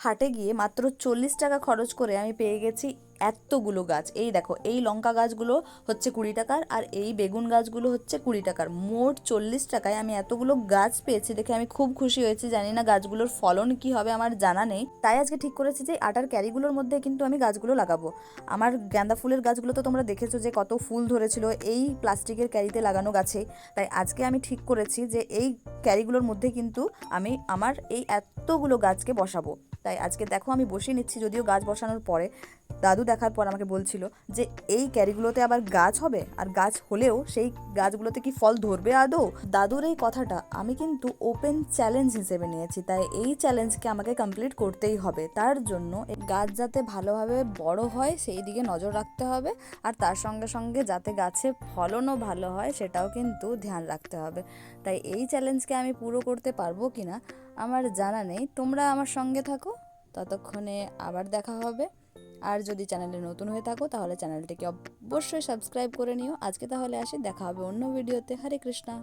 হাটে গিয়ে মাত্র 40 টাকা খরচ করে আমি পেয়ে গেছি এতগুলো গাছ। এই দেখো, এই লঙ্কা গাছগুলো হচ্ছে 20 টাকার, আর এই বেগুন গাছগুলো হচ্ছে 20 টাকার। মোট 40 টাকায় আমি এতগুলো গাছ পেয়েছি দেখে আমি খুব খুশি হয়েছি। জানি না গাছগুলোর ফলন কি হবে, আমার জানা নেই। তাই আজকে ঠিক করেছি যে আটার ক্যারিগুলোর মধ্যে কিন্তু আমি গাছগুলো লাগাবো। আমার গাঁদা ফুলের গাছগুলো তো তোমরা দেখেছো যে কত ফুল ধরেছিল এই প্লাস্টিকের ক্যারিতে লাগানো গাছে। তাই আজকে আমি ঠিক করেছি যে এই ক্যারিগুলোর মধ্যে কিন্তু আমি আমার এই এতগুলো গাছকে বসাবো। তাই আজকে দেখো আমি বসিয়ে নিচ্ছি, যদিও গাছ বসানোর পরে দাদু দেখার পর আমাকে বলছিল যে এই ক্যারিগুলোতে আবার গাছ হবে, আর গাছ হলেও সেই গাছগুলোতে কি ফল ধরবে আদৌ। দাদুর এই কথাটা আমি কিন্তু ওপেন চ্যালেঞ্জ হিসেবে নিয়েছি, তাই এই চ্যালেঞ্জকে আমাকে কমপ্লিট করতেই হবে। তার জন্য গাছ যাতে ভালোভাবে বড় হয় সেই দিকে নজর রাখতে হবে, আর তার সঙ্গে সঙ্গে যাতে গাছে ফলনও ভালো হয় সেটাও কিন্তু ধ্যান রাখতে হবে। তাই এই চ্যালেঞ্জকে আমি পুরো করতে পারবো কিনা আমার জানা নেই। তোমরা আমার সঙ্গে থাকো, ততক্ষণে আবার দেখা হবে। আর যদি চ্যানেলে নতুন হয়ে থাকো তাহলে চ্যানেলটিকে অবশ্যই সাবস্ক্রাইব করে নিও। আজকে তাহলে আসি, দেখা হবে অন্য ভিডিওতে। হরে কৃষ্ণা।